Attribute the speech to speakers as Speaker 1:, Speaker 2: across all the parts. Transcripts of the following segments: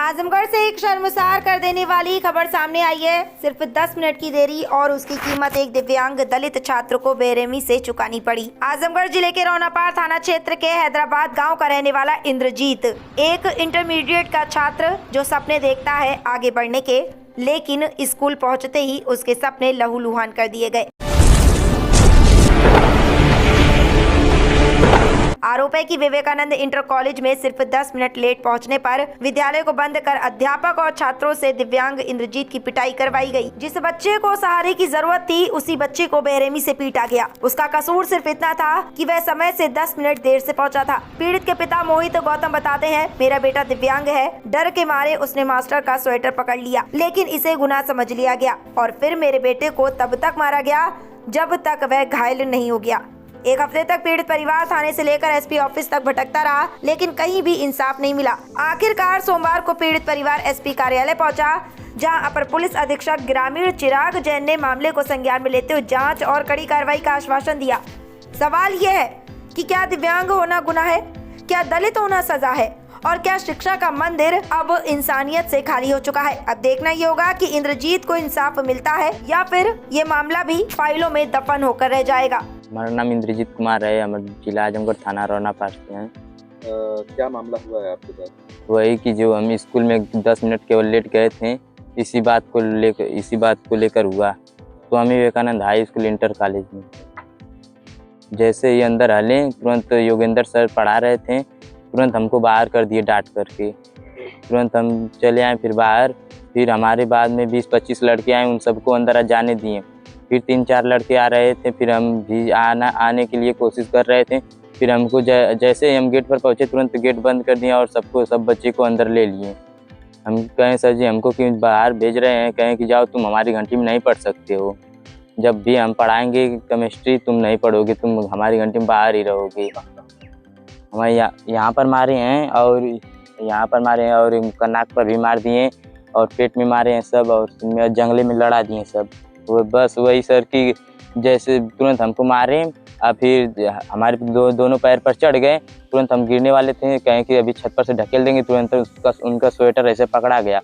Speaker 1: आजमगढ़ से एक शर्मसार कर देने वाली खबर सामने आई है। सिर्फ 10 मिनट की देरी और उसकी कीमत एक दिव्यांग दलित छात्र को बेरहमी से चुकानी पड़ी। आजमगढ़ जिले के रौनापार थाना क्षेत्र के हैदराबाद गांव का रहने वाला इंद्रजीत एक इंटरमीडिएट का छात्र जो सपने देखता है आगे बढ़ने के, लेकिन स्कूल पहुंचते ही उसके सपने लहूलुहान कर दिए गए। आरोप है कि विवेकानंद इंटर कॉलेज में सिर्फ 10 मिनट लेट पहुंचने पर विद्यालय को बंद कर अध्यापक और छात्रों से दिव्यांग इंद्रजीत की पिटाई करवाई गई। जिस बच्चे को सहारे की जरूरत थी उसी बच्चे को बेरहमी से पीटा गया। उसका कसूर सिर्फ इतना था कि वह समय से 10 मिनट देर से पहुंचा था। पीड़ित के पिता मोहित गौतम बताते हैं, मेरा बेटा दिव्यांग है, डर के मारे उसने मास्टर का स्वेटर पकड़ लिया, लेकिन इसे गुनाह समझ लिया गया और फिर मेरे बेटे को तब तक मारा गया जब तक वह घायल नहीं हो गया। एक हफ्ते तक पीड़ित परिवार थाने से लेकर एसपी ऑफिस तक भटकता रहा, लेकिन कहीं भी इंसाफ नहीं मिला। आखिरकार सोमवार को पीड़ित परिवार एसपी कार्यालय पहुंचा, जहां अपर पुलिस अधीक्षक ग्रामीण चिराग जैन ने मामले को संज्ञान में लेते हुए जांच और कड़ी कार्रवाई का आश्वासन दिया। सवाल यह है कि क्या दिव्यांग होना गुनाह है, क्या दलित होना सजा है और क्या शिक्षा का मंदिर अब इंसानियत से खाली हो चुका है। अब देखना ये होगा कि इंद्रजीत को इंसाफ मिलता है या फिर ये मामला भी फाइलों में दफन होकर रह जाएगा।
Speaker 2: हमारा नाम इंद्रजीत कुमार है, हम जिला आजमगढ़ थाना रौनापार से हैं।
Speaker 3: क्या मामला हुआ है आपके साथ?
Speaker 2: वही कि जो हम स्कूल में 10 मिनट केवल लेट गए थे, इसी बात को लेकर हुआ। तो हम Vivekananda high school inter college में जैसे ही अंदर हले, तुरंत योगेंद्र सर पढ़ा रहे थे, तुरंत हमको बाहर कर दिए डांट करके। तुरंत हम चले आए फिर बाहर। फिर हमारे बाद में 20-25 लड़के आए, उन सबको अंदर जाने दिए। फिर 3-4 लड़के आ रहे थे, फिर हम भी आने के लिए कोशिश कर रहे थे। फिर हमको जैसे ही हम गेट पर पहुंचे तुरंत गेट बंद कर दिया और सब बच्चे को अंदर ले लिए। हम कहें सर जी हमको क्यों बाहर भेज रहे हैं, कहें कि जाओ तुम हमारी घंटी में नहीं पढ़ सकते हो, जब भी हम पढ़ाएंगे केमिस्ट्री तुम नहीं पढ़ोगे, तुम हमारी घंटी में बाहर ही रहोगे। हमारे यहाँ पर मारे हैं और यहाँ पर मारे हैं और नाक पर भी मार दिए और पेट में मारे हैं सब, और जंगले में लड़ा दिए सब। वो बस वही सर की जैसे तुरंत हमको मारे और फिर हमारे दोनों पैर पर चढ़ गए। तुरंत हम गिरने वाले थे, कहें कि अभी छत पर से ढकेल देंगे, तुरंत उनका स्वेटर ऐसे पकड़ा गया।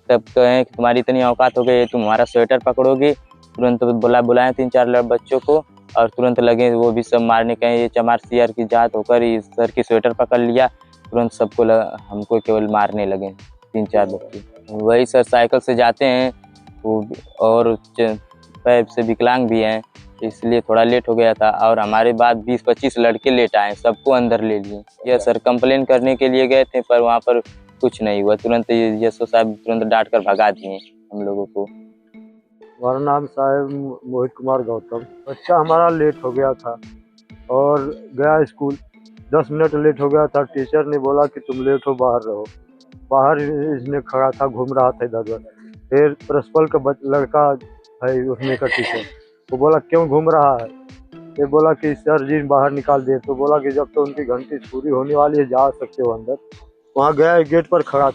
Speaker 2: तब कहें कि तुम्हारी इतनी औकात हो गई तुम हमारा स्वेटर पकड़ोगे। तुरंत बुलाए 3-4 बच्चों को और तुरंत लगे वो भी सब मारने। कहें ये चमार सियार की जात होकर इस सर की स्वेटर पकड़ लिया। तुरंत सबको हमको केवल मारने लगे 3-4 बच्चे। वही सर साइकिल से जाते हैं वो, और पैर से विकलांग भी हैं, इसलिए थोड़ा लेट हो गया था। और हमारे बाद 20-25 लड़के लेट आए, सबको अंदर ले लिए। यह सर कंप्लेन करने के लिए गए थे पर वहाँ पर कुछ नहीं हुआ। तुरंत यशो साहब तुरंत डांट कर भगा दिए हम लोगों को।
Speaker 4: हमारा नाम साहब मोहित कुमार गौतम। बच्चा हमारा लेट हो गया था और गया स्कूल, 10 मिनट लेट हो गया था। टीचर ने बोला कि तुम लेट हो, बाहर रहो। बाहर इसने खड़ा था, घूम रहा था इधर उधर। फिर प्रिंसिपल का लड़का है उसने का टीचर, वो बोला क्यों घूम रहा है। ये बोला कि सर जी बाहर निकाल दिए। तो बोला कि जब तो उनकी घंटी पूरी होने वाली है जा सकते हो अंदर। वहाँ गया, गेट पर खड़ा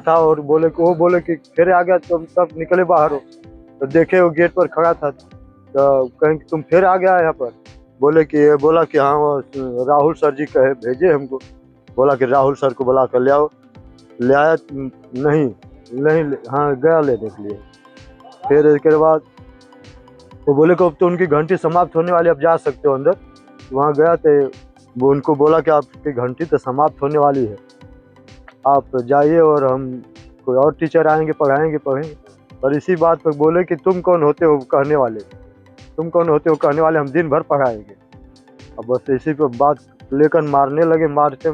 Speaker 4: था और वो बोले कि फिर आ गया तुम तब निकले बाहर हो। तो देखे वो गेट पर खड़ा था, तो कहें कि तुम फिर आ गया यहाँ पर। बोला कि हाँ राहुल सर जी कहे भेजे हमको। बोला कि राहुल सर को बुला कर ले आओ। ले आया, नहीं हाँ गया लेने के लिए। फिर इसके बाद वो बोले कि अब तो उनकी घंटी समाप्त होने वाली, अब जा सकते हो अंदर। वहाँ गया तो वो उनको बोला कि आपकी घंटी तो समाप्त होने वाली है, आप जाइए और हम कोई और टीचर आएंगे पढ़ाएंगे। पर इसी बात पर बोले कि तुम कौन होते हो कहने वाले, हम दिन भर पढ़ाएंगे। अब बस इसी पर बात लेकर मारने लगे। मारते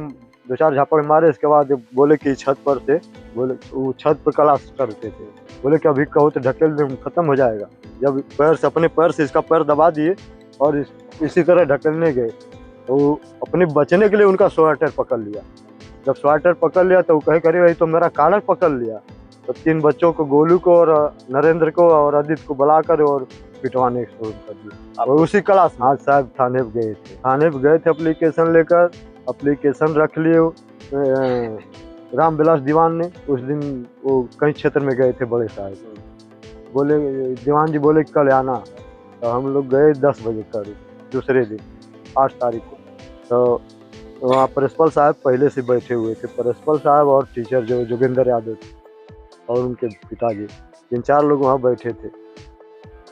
Speaker 4: 2-4 झापड़ मारे। इसके बाद बोले कि छत पर से, बोले वो छत पर क्लास करते थे, बोले कि अभी कहो तो ढकेल दे खत्म हो जाएगा। जब अपने पैर से इसका पैर दबा दिए और इसी तरह ढकेलने गए तो अपने बचने के लिए उनका स्वेटर पकड़ लिया। जब स्वेटर पकड़ लिया तो वो कहे करे भाई तो मेरा कॉलर पकड़ लिया। तो 3 बच्चों को, गोलू को और नरेंद्र को और आदित्य को बुलाकर और पिटवाने शुरू कर दिया। और उसी क्लास आज साहब थाने पे गए थे एप्लीकेशन लेकर। एप्लीकेशन रख लिए रामविलास दीवान ने। उस दिन वो कई क्षेत्र में गए थे बड़े साहब, बोले दीवान जी बोले कल आना। तो हम लोग गए 10 बजे करीब दूसरे दिन 8 तारीख को। तो वहाँ प्रिंसिपल साहब पहले से बैठे हुए थे, प्रिंसिपल साहब और टीचर जो जोगिंदर यादव थे और उनके पिताजी, 3-4 लोग वहाँ बैठे थे।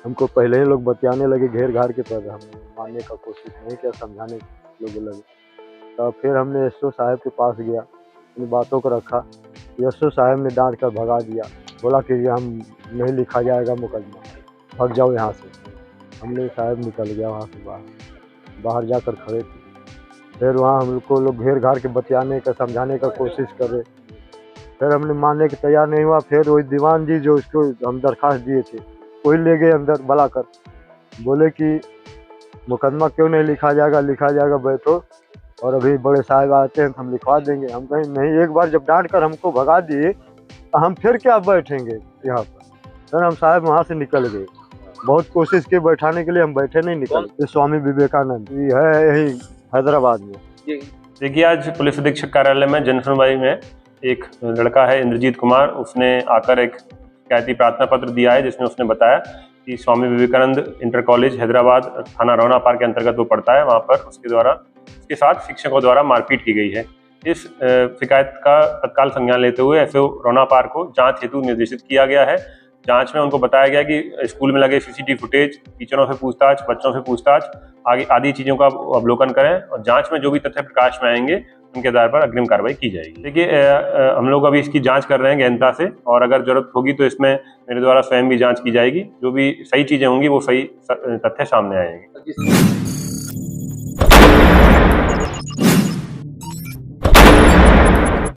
Speaker 4: हमको पहले ही लोग बतियाने लगे घेर घार के, पर हम मानने का कोशिश नहीं किया, समझाने लोग लगे। तब फिर हमने एसओ साहब के पास गया, इन बातों को रखा। एसओ साहब ने डांट कर भगा दिया, बोला कि ये हम नहीं लिखा जाएगा मुकदमा, भाग जाओ यहाँ से। हमने साहब निकल गया वहाँ से बाहर जाकर खड़े थे। फिर वहाँ हमको लोग घेर घार के बतियाने का समझाने का कोशिश करे, फिर हमने मानने के तैयार नहीं हुआ। फिर वही दीवान जी जो उसको हम दरख्वास्त दिए थे वही ले गए अंदर बुला कर, बोले कि मुकदमा क्यों नहीं लिखा जाएगा बैठो, और अभी बड़े साहब आते हैं तो हम लिखवा देंगे। हम कहीं नहीं, एक बार जब डांट कर हमको भगा दिए तो हम फिर क्या बैठेंगे यहाँ पर। फिर हम साहब वहाँ से निकल गए, बहुत कोशिश की बैठाने के लिए, हम बैठे नहीं निकल। ये स्वामी विवेकानंद ये है यही हैदराबाद में।
Speaker 5: देखिए, आज पुलिस अधीक्षक कार्यालय में जन सुनवाई में एक लड़का है इंद्रजीत कुमार, उसने आकर एक शिकायती प्रार्थना पत्र दिया है, जिसमें उसने बताया कि स्वामी विवेकानंद इंटर कॉलेज हैदराबाद थाना रोना पार के अंतर्गत वो पढ़ता है, वहाँ पर उसके साथ शिक्षकों द्वारा मारपीट की गई है। इस शिकायत का तत्काल संज्ञान लेते हुए एसओ रोना पार को जांच हेतु निर्देशित किया गया है। जांच में उनको बताया गया कि स्कूल में लगे सीसीटीवी फुटेज, टीचरों से पूछताछ, बच्चों से पूछताछ आगे आदि चीज़ों का अवलोकन करें, और जांच में जो भी तथ्य प्रकाश में आएंगे उनके आधार पर अग्रिम कार्रवाई की जाएगी। देखिए, हम लोग अभी इसकी जांच कर रहे हैं गहनता से, और अगर जरूरत होगी तो इसमें मेरे द्वारा स्वयं भी जांच की जाएगी। जो भी सही चीज़ें होंगी वो सही तथ्य सामने आएंगे।